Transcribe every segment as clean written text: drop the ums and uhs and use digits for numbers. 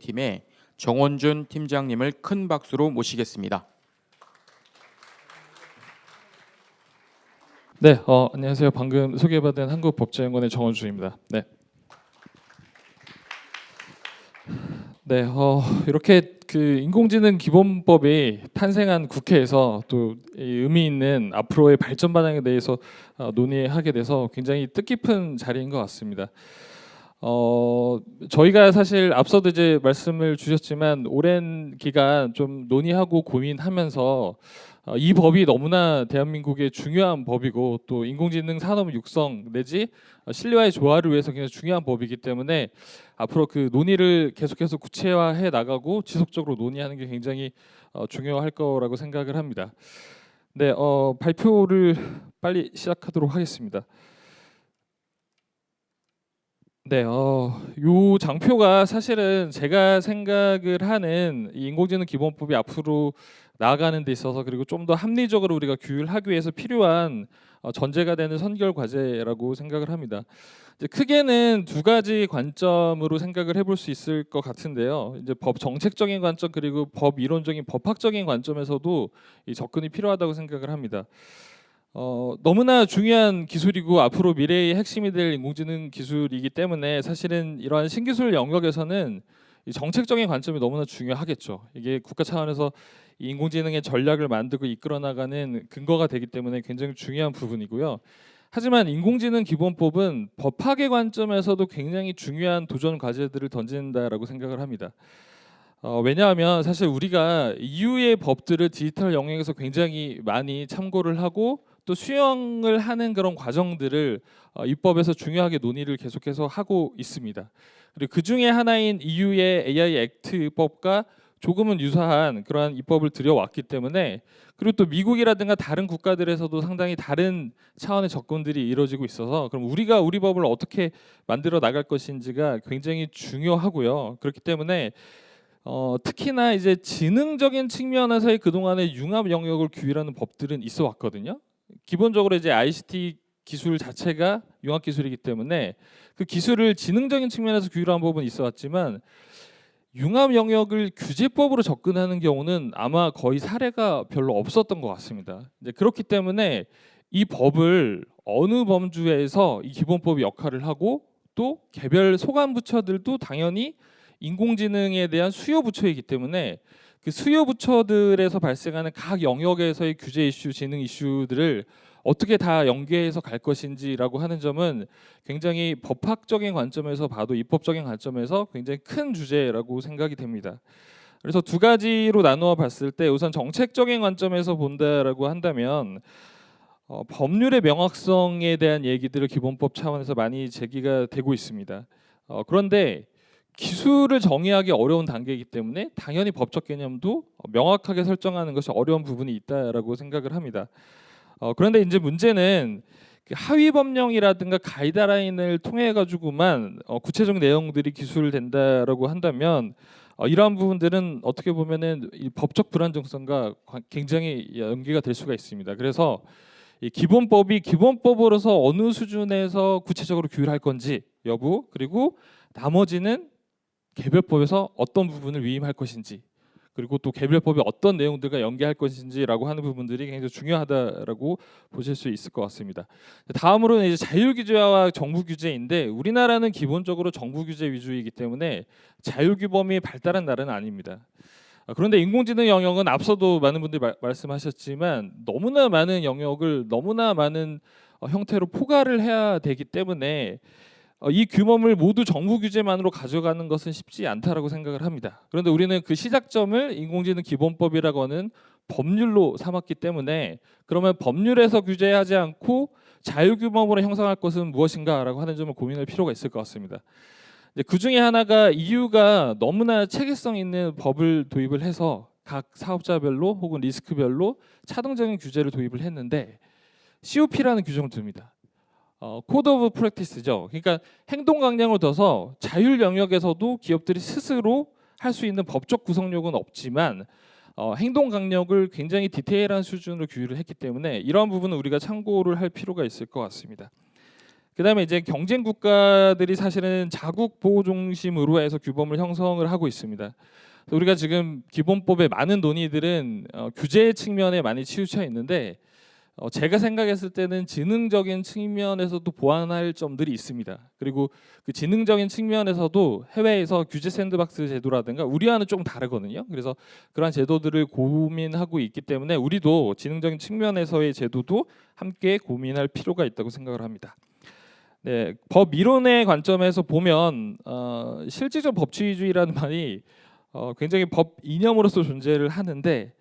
대표팀의 정원준 팀장님을 큰 박수로 모시겠습니다. 네, 안녕하세요. 방금 소개받은 한국법제연구원의 정원준입니다. 네, 이렇게 그 인공지능 기본법이 탄생한 국회에서 또 의미 있는 앞으로의 발전 방향에 대해서 논의하게 돼서 굉장히 뜻깊은 자리인 것 같습니다. 저희가 사실 앞서도 이제 말씀을 주셨지만 오랜 기간 좀 논의하고 고민하면서 이 법이 너무나 대한민국의 중요한 법이고 또 인공지능 산업 육성 내지 신뢰와의 조화를 위해서 굉장히 중요한 법이기 때문에 앞으로 그 논의를 계속해서 구체화해 나가고 지속적으로 논의하는 게 굉장히 중요할 거라고 생각을 합니다. 네, 발표를 빨리 시작하도록 하겠습니다. 네, 요 장표가 사실은 제가 생각을 하는 이 인공지능 기본법이 앞으로 나아가는 데 있어서 그리고 좀 더 합리적으로 우리가 규율하기 위해서 필요한 전제가 되는 선결 과제라고 생각을 합니다. 이제 크게는 두 가지 관점으로 생각을 해볼 수 있을 것 같은데요. 이제 법 정책적인 관점 그리고 법 이론적인 법학적인 관점에서도 이 접근이 필요하다고 생각을 합니다. 너무나 중요한 기술이고 앞으로 미래의 핵심이 될 인공지능 기술이기 때문에 사실은 이러한 신기술 영역에서는 이 정책적인 관점이 너무나 중요하겠죠. 이게 국가 차원에서 이 인공지능의 전략을 만들고 이끌어 나가는 근거가 되기 때문에 굉장히 중요한 부분이고요. 하지만 인공지능 기본법은 법학의 관점에서도 굉장히 중요한 도전 과제들을 던진다라고 생각을 합니다. 왜냐하면 사실 우리가 이후의 법들을 디지털 영역에서 굉장히 많이 참고를 하고 또 수용을 하는 그런 과정들을 입법에서 중요하게 논의를 계속해서 하고 있습니다. 그리고 그 중에 하나인 EU의 AI 액트법과 조금은 유사한 그러한 입법을 들여왔기 때문에 그리고 또 미국이라든가 다른 국가들에서도 상당히 다른 차원의 접근들이 이루어지고 있어서 그럼 우리가 우리 법을 어떻게 만들어 나갈 것인지가 굉장히 중요하고요. 그렇기 때문에 특히나 이제 지능적인 측면에서의 그동안의 융합 영역을 규율하는 법들은 있어 왔거든요. 기본적으로 이제 ICT 기술 자체가 융합 기술이기 때문에 그 기술을 지능적인 측면에서 규율한 법은 있어 왔지만 융합 영역을 규제법으로 접근하는 경우는 아마 거의 사례가 별로 없었던 것 같습니다. 이제 그렇기 때문에 이 법을 어느 범주에서 이 기본법이 역할을 하고 또 개별 소관 부처들도 당연히 인공지능에 대한 수요 부처이기 때문에 그 수요 부처들에서 발생하는 각 영역에서의 규제 이슈, 지능 이슈들을 어떻게 다 연계해서 갈 것인지라고 하는 점은 굉장히 법학적인 관점에서 봐도 입법적인 관점에서 굉장히 큰 주제라고 생각이 됩니다. 그래서 두 가지로 나누어 봤을 때 우선 정책적인 관점에서 본다라고 한다면 법률의 명확성에 대한 얘기들을 기본법 차원에서 많이 제기가 되고 있습니다. 그런데 기술을 정의하기 어려운 단계이기 때문에 당연히 법적 개념도 명확하게 설정하는 것이 어려운 부분이 있다라고 생각을 합니다. 그런데 이제 문제는 하위 법령이라든가 가이드라인을 통해 가지고만 구체적 내용들이 기술된다라고 한다면 이러한 부분들은 어떻게 보면은 이 법적 불안정성과 굉장히 연계가 될 수가 있습니다. 그래서 이 기본법이 기본법으로서 어느 수준에서 구체적으로 규율할 건지 여부 그리고 나머지는 개별법에서 어떤 부분을 위임할 것인지 그리고 또 개별법이 어떤 내용들과 연계할 것인지라고 하는 부분들이 굉장히 중요하다라고 보실 수 있을 것 같습니다. 다음으로는 이제 자율 규제와 정부 규제인데 우리나라는 기본적으로 정부 규제 위주이기 때문에 자율 규범이 발달한 나라는 아닙니다. 그런데 인공지능 영역은 앞서도 많은 분들이 말씀하셨지만 너무나 많은 영역을 너무나 많은 형태로 포괄을 해야 되기 때문에 이 규범을 모두 정부 규제만으로 가져가는 것은 쉽지 않다라고 생각을 합니다. 그런데 우리는 그 시작점을 인공지능 기본법이라고 하는 법률로 삼았기 때문에 그러면 법률에서 규제하지 않고 자율규범으로 형성할 것은 무엇인가라고 하는 점을 고민할 필요가 있을 것 같습니다. 그 중에 하나가 EU가 너무나 체계성 있는 법을 도입을 해서 각 사업자별로 혹은 리스크별로 차등적인 규제를 도입을 했는데 COP라는 규정을 둡니다. 코드 오브 프랙티스죠. 그러니까 행동 강령을 둬서 자율 영역에서도 기업들이 스스로 할 수 있는 법적 구성력은 없지만 행동 강령을 굉장히 디테일한 수준으로 규율을 했기 때문에 이러한 부분은 우리가 참고를 할 필요가 있을 것 같습니다. 그다음에 이제 경쟁 국가들이 사실은 자국 보호 중심으로 해서 규범을 형성을 하고 있습니다. 우리가 지금 기본법의 많은 논의들은 규제 측면에 많이 치우쳐 있는데 제가 생각했을 때는 지능적인 측면에서도 보완할 점들이 있습니다. 그리고 그 지능적인 측면에서도 해외에서 규제 샌드박스 제도라든가 우리와는 좀 다르거든요. 그래서 그러한 제도들을 고민하고 있기 때문에 우리도 지능적인 측면에서의 제도도 함께 고민할 필요가 있다고 생각을 합니다. 네, 법 이론의 관점에서 보면 실질적 법치주의라는 말이 굉장히 법 이념으로서 존재를 하는데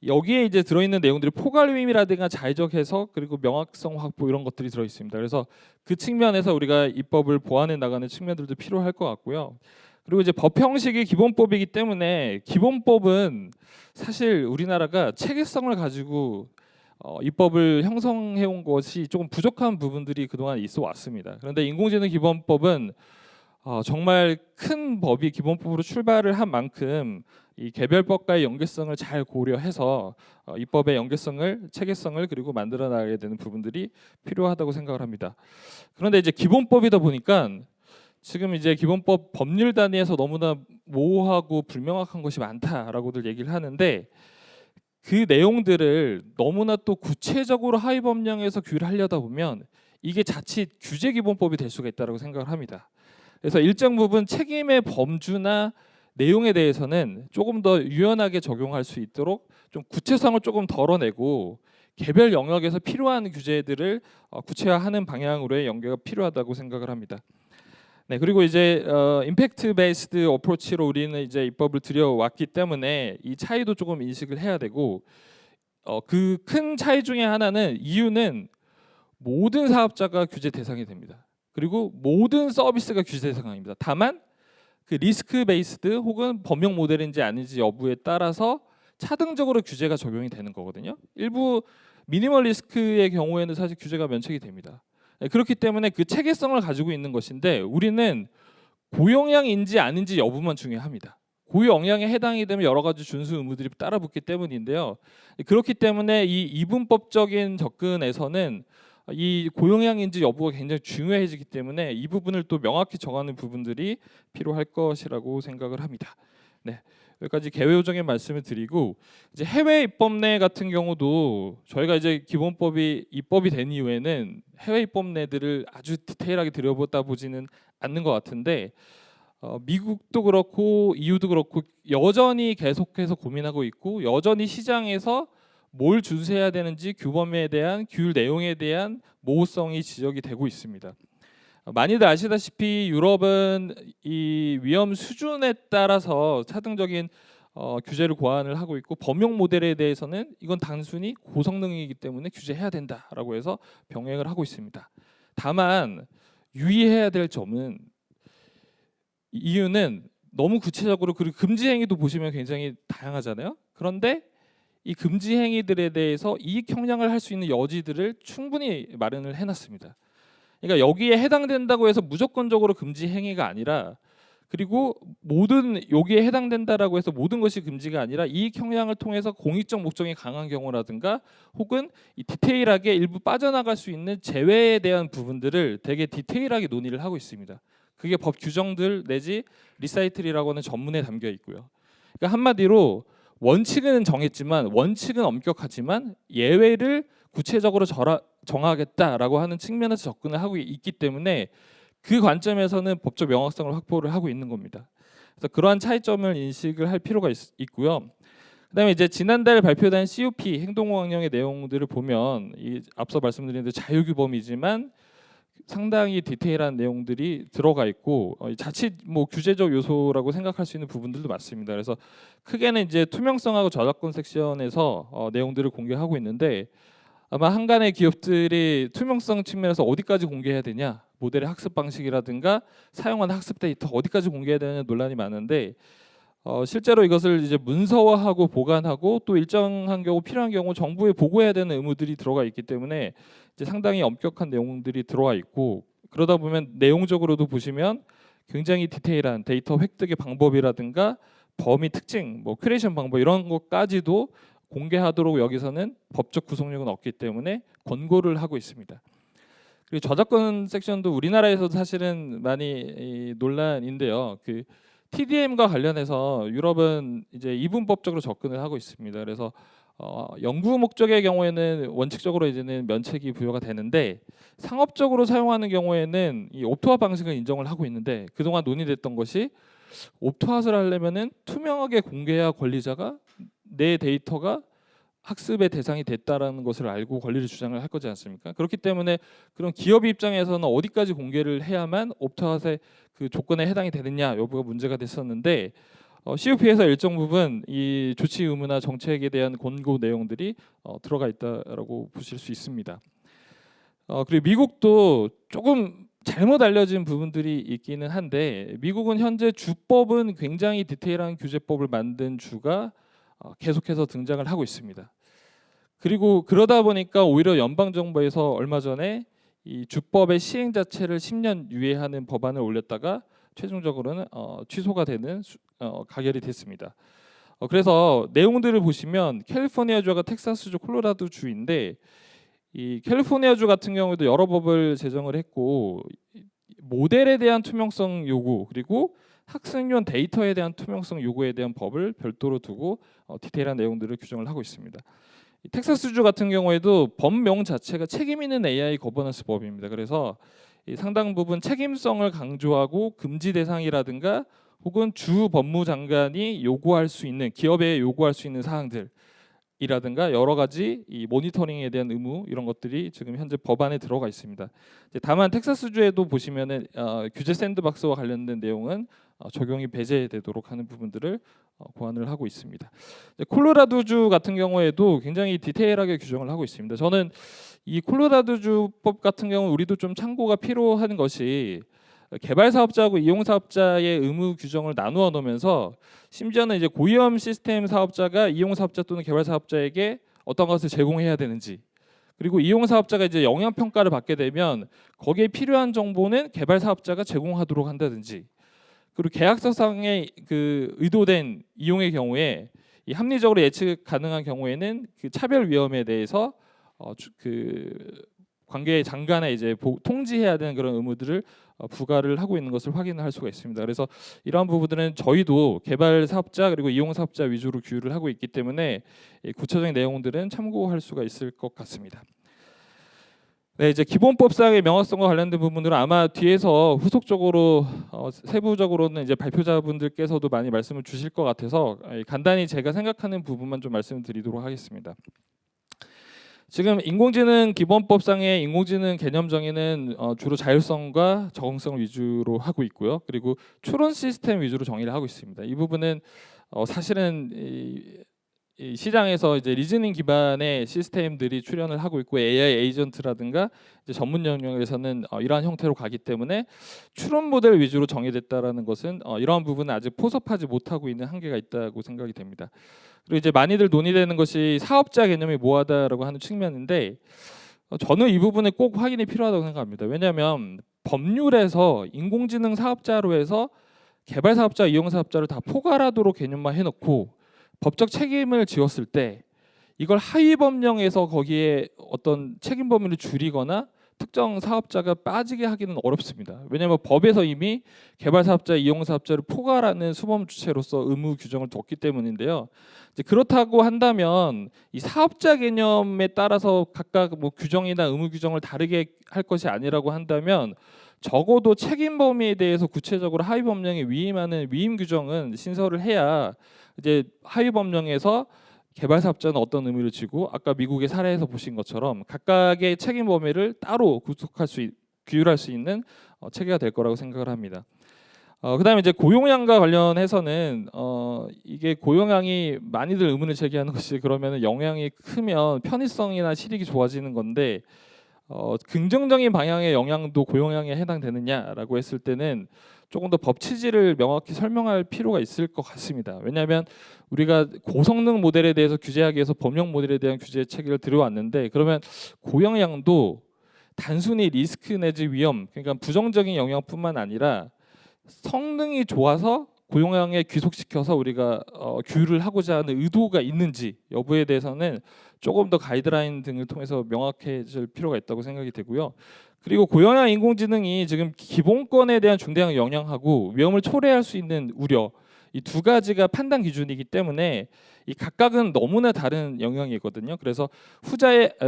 여기에 이제 들어있는 내용들이 포괄임이라든가 자의적 해석 그리고 명확성 확보 이런 것들이 들어 있습니다. 그래서 그 측면에서 우리가 입법을 보완해 나가는 측면들도 필요할 것 같고요. 그리고 이제 법 형식이 기본법이기 때문에 기본법은 사실 우리나라가 체계성을 가지고 입법을 형성해 온 것이 조금 부족한 부분들이 그동안 있어 왔습니다. 그런데 인공지능 기본법은 정말 큰 법이 기본법으로 출발을 한 만큼 이 개별법과의 연계성을 잘 고려해서 입법의 연계성을 체계성을 그리고 만들어 나가게 되는 부분들이 필요하다고 생각을 합니다. 그런데 이제 기본법이다 보니까 지금 이제 기본법 법률 단위에서 너무나 모호하고 불명확한 것이 많다라고들 얘기를 하는데 그 내용들을 너무나 또 구체적으로 하위 법령에서 규율을 하려다 보면 이게 자칫 규제 기본법이 될 수가 있다고 생각을 합니다. 그래서 일정 부분 책임의 범주나 내용에 대해서는 조금 더 유연하게 적용할 수 있도록 좀 구체성을 조금 덜어내고 개별 영역에서 필요한 규제들을 구체화하는 방향으로의 연계가 필요하다고 생각을 합니다. 네, 그리고 이제 임팩트 베이스드 어프로치로 우리는 이제 입법을 들여왔기 때문에 이 차이도 조금 인식을 해야 되고 그 큰 차이 중에 하나는 이유는 모든 사업자가 규제 대상이 됩니다. 그리고 모든 서비스가 규제 대상입니다. 다만 그 리스크 베이스드 혹은 범용 모델인지 아닌지 여부에 따라서 차등적으로 규제가 적용이 되는 거거든요. 일부 미니멀 리스크의 경우에는 사실 규제가 면책이 됩니다. 그렇기 때문에 그 체계성을 가지고 있는 것인데 우리는 고영향인지 아닌지 여부만 중요합니다. 고영향에 해당이 되면 여러 가지 준수 의무들이 따라붙기 때문인데요. 그렇기 때문에 이 이분법적인 접근에서는 이 고영향인지 여부가 굉장히 중요해지기 때문에 이 부분을 또 명확히 정하는 부분들이 필요할 것이라고 생각을 합니다. 네, 여기까지 개요적인 말씀을 드리고 이제 해외 입법례 같은 경우도 저희가 이제 기본법이 입법이 된 이후에는 해외 입법례들을 아주 디테일하게 들여보다 보지는 않는 것 같은데 미국도 그렇고 EU도 그렇고 여전히 계속해서 고민하고 있고 여전히 시장에서 뭘 준수해야 되는지 규범에 대한 규율 내용에 대한 모호성이 지적이 되고 있습니다. 많이들 아시다시피 유럽은 이 위험 수준에 따라서 차등적인 규제를 고안을 하고 있고 범용 모델에 대해서는 이건 단순히 고성능이기 때문에 규제해야 된다라고 해서 병행을 하고 있습니다. 다만 유의해야 될 점은 이유는 너무 구체적으로 그리고 금지 행위도 보시면 굉장히 다양하잖아요. 그런데 이 금지 행위들에 대해서 이익 형량을 할 수 있는 여지들을 충분히 마련을 해놨습니다. 그러니까 여기에 해당된다고 해서 무조건적으로 금지 행위가 아니라 그리고 모든 여기에 해당된다라고 해서 모든 것이 금지가 아니라 이익 형량을 통해서 공익적 목적이 강한 경우라든가 혹은 이 디테일하게 일부 빠져나갈 수 있는 제외에 대한 부분들을 되게 디테일하게 논의를 하고 있습니다. 그게 법 규정들 내지 리사이틀이라고 하는 전문에 담겨 있고요. 그러니까 한마디로 원칙은 정했지만 원칙은 엄격하지만 예외를 구체적으로 정하겠다라고 하는 측면에서 접근을 하고 있기 때문에 그 관점에서는 법적 명확성을 확보를 하고 있는 겁니다. 그래서 그러한 차이점을 인식을 할 필요가 있고요. 그다음에 이제 지난달 발표된 COP 행동호황령의 내용들을 보면 이 앞서 말씀드린 자유규범이지만 상당히 디테일한 내용들이 들어가 있고 자칫 뭐 규제적 요소라고 생각할 수 있는 부분들도 많습니다. 그래서 크게는 이제 투명성하고 저작권 섹션에서 내용들을 공개하고 있는데 아마 한간의 기업들이 투명성 측면에서 어디까지 공개해야 되냐, 모델의 학습 방식이라든가 사용한 학습 데이터 어디까지 공개해야 되는 논란이 많은데 실제로 이것을 이제 문서화하고 보관하고 또 일정한 경우 필요한 경우 정부에 보고해야 되는 의무들이 들어가 있기 때문에 이제 상당히 엄격한 내용들이 들어와 있고 그러다 보면 내용적으로도 보시면 굉장히 디테일한 데이터 획득의 방법이라든가 범위 특징, 뭐 큐레이션 방법 이런 것까지도 공개하도록 여기서는 법적 구속력은 없기 때문에 권고를 하고 있습니다. 그리고 저작권 섹션도 우리나라에서도 사실은 많이 논란인데요. 그 TDM과 관련해서 유럽은 이제 이분법적으로 접근을 하고 있습니다. 그래서 연구 목적의 경우에는 원칙적으로 이제는 면책이 부여가 되는데 상업적으로 사용하는 경우에는 이 옵토합 방식을 인정을 하고 있는데 그동안 논의됐던 것이 옵토합을 하려면은 투명하게 공개해야 권리자가 내 데이터가 학습의 대상이 됐다라는 것을 알고 권리를 주장을 할 거지 않습니까? 그렇기 때문에 그런 기업 입장에서는 어디까지 공개를 해야만 옵트아웃의 그 조건에 해당이 되느냐 여부가 문제가 됐었는데 CUP에서 일정 부분 이 조치 의무나 정책에 대한 권고 내용들이 들어가 있다라고 보실 수 있습니다. 그리고 미국도 조금 잘못 알려진 부분들이 있기는 한데 미국은 현재 주법은 굉장히 디테일한 규제법을 만든 주가 계속해서 등장을 하고 있습니다. 그리고 그러다 보니까 오히려 연방 정부에서 얼마 전에 이 주법의 시행 자체를 10년 유예하는 법안을 올렸다가 최종적으로는 취소가 되는 가결이 됐습니다. 그래서 내용들을 보시면 캘리포니아주가 텍사스주, 콜로라도주인데 이 캘리포니아주 같은 경우에도 여러 법을 제정을 했고 모델에 대한 투명성 요구 그리고 학습용 데이터에 대한 투명성 요구에 대한 법을 별도로 두고 디테일한 내용들을 규정을 하고 있습니다. 텍사스주 같은 경우에도 법명 자체가 책임 있는 AI 거버넌스 법입니다. 그래서 상당 부분 책임성을 강조하고 금지 대상이라든가 혹은 주 법무장관이 요구할 수 있는 기업에 요구할 수 있는 사항들이라든가 여러 가지 이 모니터링에 대한 의무 이런 것들이 지금 현재 법안에 들어가 있습니다. 다만 텍사스주에도 보시면은 규제 샌드박스와 관련된 내용은 적용이 배제되도록 하는 부분들을 고안을 하고 있습니다. 콜로라도주 같은 경우에도 굉장히 디테일하게 규정을 하고 있습니다. 저는 이 콜로라도주법 같은 경우 우리도 좀 참고가 필요한 것이 개발 사업자하고 이용 사업자의 의무 규정을 나누어 놓으면서 심지어는 이제 고위험 시스템 사업자가 이용 사업자 또는 개발 사업자에게 어떤 것을 제공해야 되는지 그리고 이용 사업자가 이제 영향 평가를 받게 되면 거기에 필요한 정보는 개발 사업자가 제공하도록 한다든지 그리고 계약서상의 그 의도된 이용의 경우에 이 합리적으로 예측 가능한 경우에는 그 차별 위험에 대해서 그 관계 장관에 이제 통지해야 되는 그런 의무들을 부과를 하고 있는 것을 확인할 수가 있습니다. 그래서 이러한 부분들은 저희도 개발 사업자 그리고 이용 사업자 위주로 규율을 하고 있기 때문에 구체적인 내용들은 참고할 수가 있을 것 같습니다. 네, 이제 기본법상의 명확성과 관련된 부분들은 아마 뒤에서 후속적으로 세부적으로는 이제 발표자분들께서도 많이 말씀을 주실 것 같아서 간단히 제가 생각하는 부분만 좀 말씀드리도록 하겠습니다. 지금 인공지능 기본법상의 인공지능 개념 정의는 주로 자율성과 적응성을 위주로 하고 있고요. 그리고 추론 시스템 위주로 정의를 하고 있습니다. 이 부분은 사실은 이 시장에서 이제 리즈닝 기반의 시스템들이 출현을 하고 있고 AI 에이전트라든가 이제 전문 영역에서는 이러한 형태로 가기 때문에 추론 모델 위주로 정의됐다라는 것은 이러한 부분은 아직 포섭하지 못하고 있는 한계가 있다고 생각이 됩니다. 그리고 이제 많이들 논의되는 것이 사업자 개념이 뭐하다라고 하는 측면인데 저는 이 부분에 꼭 확인이 필요하다고 생각합니다. 왜냐하면 법률에서 인공지능 사업자로 해서 개발 사업자, 이용 사업자를 다 포괄하도록 개념만 해놓고 법적 책임을 지었을 때 이걸 하위 법령에서 거기에 어떤 책임 범위를 줄이거나 특정 사업자가 빠지게 하기는 어렵습니다. 왜냐하면 법에서 이미 개발 사업자, 이용 사업자를 포괄하는 수범 주체로서 의무 규정을 뒀기 때문인데요. 이제 그렇다고 한다면 이 사업자 개념에 따라서 각각 뭐 규정이나 의무 규정을 다르게 할 것이 아니라고 한다면 적어도 책임 범위에 대해서 구체적으로 하위 법령에 위임하는 위임 규정은 신설을 해야 이제 하위 법령에서 개발 사업자는 어떤 의무를 지고 아까 미국의 사례에서 보신 것처럼 각각의 책임 범위를 따로 규율할 수 있는 체계가 될 거라고 생각을 합니다. 그다음에 이제 고용량과 관련해서는 이게 고용량이 많이들 의문을 제기하는 것이 그러면 영향이 크면 편의성이나 실익이 좋아지는 건데 긍정적인 방향의 영향도 고용량에 해당되느냐라고 했을 때는 조금 더 법 취지를 명확히 설명할 필요가 있을 것 같습니다. 왜냐하면 우리가 고성능 모델에 대해서 규제하기 위해서 범용 모델에 대한 규제 체계를 들여왔는데 그러면 고용량도 단순히 리스크 내지 위험 그러니까 부정적인 영향뿐만 아니라 성능이 좋아서 고용량에 귀속시켜서 우리가 규율을 하고자 하는 의도가 있는지 여부에 대해서는 조금 더 가이드라인 등을 통해서 명확해질 필요가 있다고 생각이 되고요. 그리고 고영향 인공지능이 지금 기본권에 대한 중대한 영향하고 위험을 초래할 수 있는 우려, 이 두 가지가 판단 기준이기 때문에 이 각각은 너무나 다른 영역이거든요. 그래서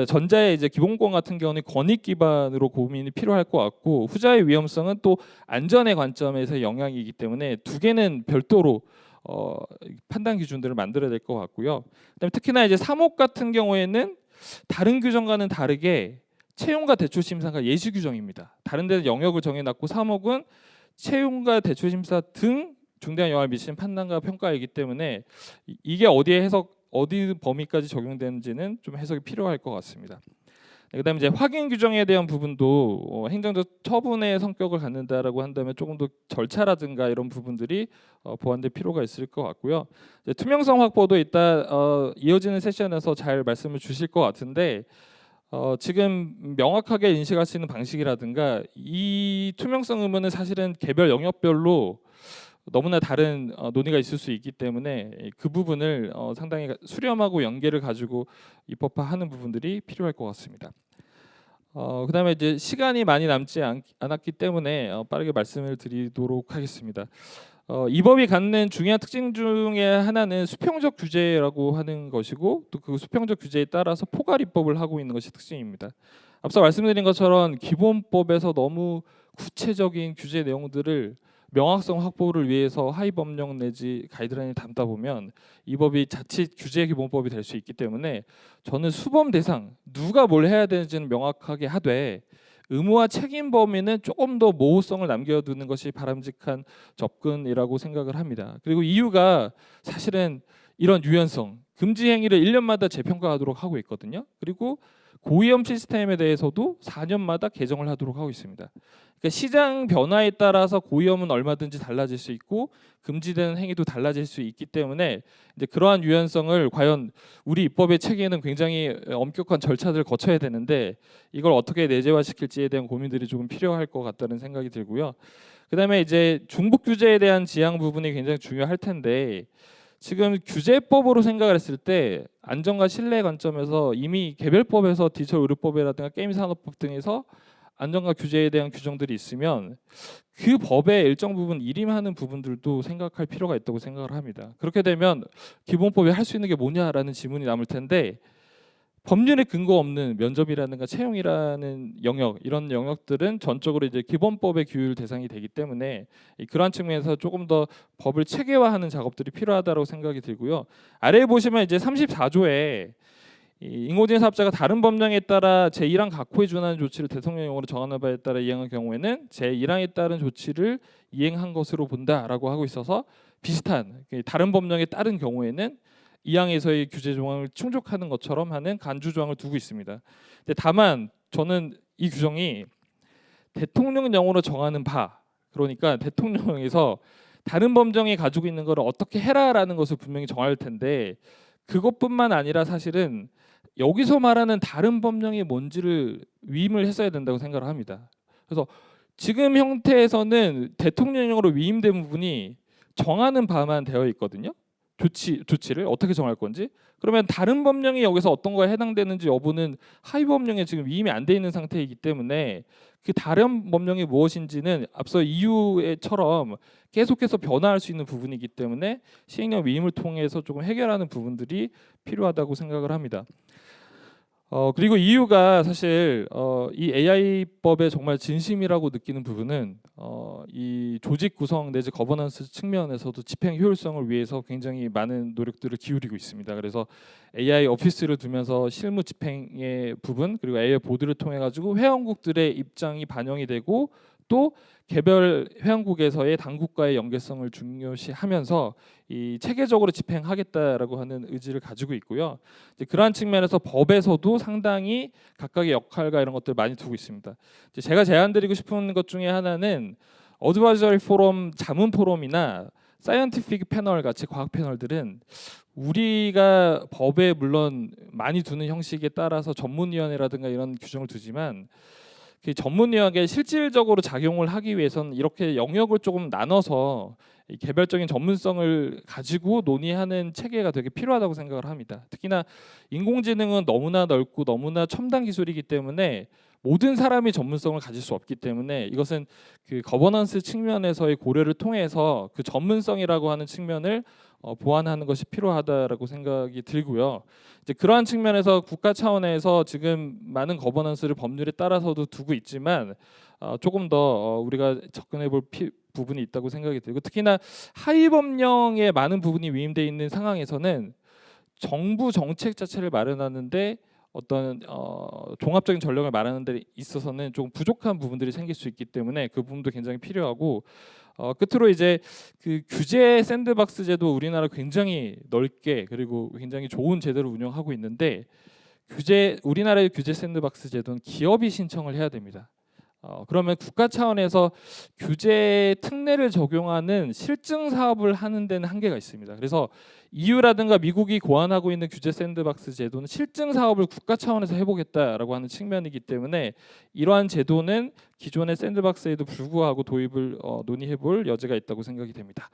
전자의 이제 기본권 같은 경우는 권익 기반으로 고민이 필요할 것 같고, 후자의 위험성은 또 안전의 관점에서 영향이기 때문에 두 개는 별도로 판단 기준들을 만들어야 될 것 같고요. 그다음에 특히나 이제 3옥 같은 경우에는 다른 규정과는 다르게 채용과 대출 심사가 예시 규정입니다. 다른 데는 영역을 정해놨고 3옥은 채용과 대출 심사 등 중대한 영향을 미치는 판단과 평가이기 때문에 이게 어디 범위까지 적용되는지는 좀 해석이 필요할 것 같습니다. 그다음에 이제 확인 규정에 대한 부분도 행정적 처분의 성격을 갖는다라고 한다면 조금 더 절차라든가 이런 부분들이 보완될 필요가 있을 것 같고요. 이제 투명성 확보도 이따 이어지는 세션에서 잘 말씀을 주실 것 같은데, 지금 명확하게 인식할 수 있는 방식이라든가 이 투명성 의무는 사실은 개별 영역별로 너무나 다른 논의가 있을 수 있기 때문에 그 부분을 상당히 수렴하고 연계를 가지고 입법화하는 부분들이 필요할 것 같습니다. 그다음에 이제 시간이 많이 남지 않았기 때문에 빠르게 말씀을 드리도록 하겠습니다. 이 법이 갖는 중요한 특징 중에 하나는 수평적 규제라고 하는 것이고, 또 그 수평적 규제에 따라서 포괄 입법을 하고 있는 것이 특징입니다. 앞서 말씀드린 것처럼 기본법에서 너무 구체적인 규제 내용들을 명확성 확보를 위해서 하위 법령 내지 가이드라인을 담다 보면 이 법이 자칫 규제 기본법이 될 수 있기 때문에 저는 수범 대상 누가 뭘 해야 되는지는 명확하게 하되 의무와 책임 범위는 조금 더 모호성을 남겨두는 것이 바람직한 접근이라고 생각을 합니다. 그리고 이유가 사실은 이런 유연성, 금지 행위를 1년마다 재평가하도록 하고 있거든요. 그리고 고위험 시스템에 대해서도 4년마다 개정을 하도록 하고 있습니다. 그러니까 시장 변화에 따라서 고위험은 얼마든지 달라질 수 있고 금지되는 행위도 달라질 수 있기 때문에 이제 그러한 유연성을 과연 우리 입법의 체계는 굉장히 엄격한 절차들을 거쳐야 되는데 이걸 어떻게 내재화시킬지에 대한 고민들이 조금 필요할 것 같다는 생각이 들고요. 그다음에 이제 중복 규제에 대한 지향 부분이 굉장히 중요할 텐데, 지금 규제법으로 생각을 했을 때 안전과 신뢰 관점에서 이미 개별법에서 디지털 의료법이라든가 게임 산업법 등에서 안전과 규제에 대한 규정들이 있으면 그 법의 일정 부분 일임하는 부분들도 생각할 필요가 있다고 생각을 합니다. 그렇게 되면 기본법이 할 수 있는 게 뭐냐라는 질문이 남을 텐데, 법률에 근거 없는 면접이라든가 채용이라는 영역, 이런 영역들은 전적으로 이제 기본법의 규율 대상이 되기 때문에 그러한 측면에서 조금 더 법을 체계화하는 작업들이 필요하다고 생각이 들고요. 아래에 보시면 이제 34조에 인공지능 사업자가 다른 법령에 따라 제1항 각호에 준하는 조치를 대통령령으로 정하는 바에 따라 이행한 경우에는 제1항에 따른 조치를 이행한 것으로 본다라고 하고 있어서 비슷한 다른 법령에 따른 경우에는 2항에서의 규제 조항을 충족하는 것처럼 하는 간주 조항을 두고 있습니다. 근데 다만 저는 이 규정이 대통령령으로 정하는 바, 그러니까 대통령령에서 다른 법령이 가지고 있는 것을 어떻게 해라라는 것을 분명히 정할 텐데, 그것뿐만 아니라 사실은 여기서 말하는 다른 법령이 뭔지를 위임을 했어야 된다고 생각을 합니다. 그래서 지금 형태에서는 대통령령으로 위임된 부분이 정하는 바만 되어 있거든요. 조치를 어떻게 정할 건지. 그러면 다른 법령이 여기서 어떤 거에 해당되는지 여부는 하위 법령에 지금 위임이 안 돼 있는 상태이기 때문에 그 다른 법령이 무엇인지는 앞서 EU처럼 계속해서 변화할 수 있는 부분이기 때문에 시행령 위임을 통해서 조금 해결하는 부분들이 필요하다고 생각을 합니다. 그리고 EU가 사실 이 AI법의 정말 진심이라고 느끼는 부분은 이 조직 구성 내지 거버넌스 측면에서도 집행 효율성을 위해서 굉장히 많은 노력들을 기울이고 있습니다. 그래서 AI 오피스를 두면서 실무 집행의 부분, 그리고 AI 보드를 통해 가지고 회원국들의 입장이 반영이 되고, 또 개별 회원국에서의 당국과의 연계성을 중요시하면서 이 체계적으로 집행하겠다라고 하는 의지를 가지고 있고요. 이제 그러한 측면에서 법에서도 상당히 각각의 역할과 이런 것들을 많이 두고 있습니다. 이제 제가 제안드리고 싶은 것 중에 하나는 어드바이저리 포럼, 자문 포럼이나 사이언티픽 패널 같이 과학 패널들은 우리가 법에 물론 많이 두는 형식에 따라서 전문위원회라든가 이런 규정을 두지만, 그 전문위원회에 실질적으로 작용을 하기 위해서는 이렇게 영역을 조금 나눠서 개별적인 전문성을 가지고 논의하는 체계가 되게 필요하다고 생각을 합니다. 특히나 인공지능은 너무나 넓고 너무나 첨단 기술이기 때문에 모든 사람이 전문성을 가질 수 없기 때문에 이것은 그 거버넌스 측면에서의 고려를 통해서 그 전문성이라고 하는 측면을 보완하는 것이 필요하다라고 생각이 들고요. 이제 그러한 측면에서 국가 차원에서 지금 많은 거버넌스를 법률에 따라서도 두고 있지만 조금 더 우리가 접근해 볼 부분이 있다고 생각이 들고, 특히나 하위 법령에 많은 부분이 위임돼 있는 상황에서는 정부 정책 자체를 마련하는데 어떤 종합적인 전략을 마련하는 데 있어서는 조금 부족한 부분들이 생길 수 있기 때문에 그 부분도 굉장히 필요하고, 끝으로 이제 그 규제 샌드박스 제도 우리나라 굉장히 넓게 그리고 굉장히 좋은 제도를 운영하고 있는데, 우리나라의 규제 샌드박스 제도는 기업이 신청을 해야 됩니다. 그러면 국가 차원에서 규제 특례를 적용하는 실증 사업을 하는 데는 한계가 있습니다. 그래서 EU라든가 미국이 고안하고 있는 규제 샌드박스 제도는 실증 사업을 국가 차원에서 해보겠다라고 하는 측면이기 때문에 이러한 제도는 기존의 샌드박스에도 불구하고 도입을 논의해볼 여지가 있다고 생각이 됩니다.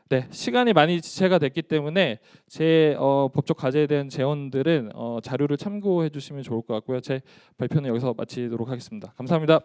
네, 시간이 많이 지체가 됐기 때문에 제 법적 과제에 대한 제언들은 자료를 참고해 주시면 좋을 것 같고요. 제 발표는 여기서 마치도록 하겠습니다. 감사합니다.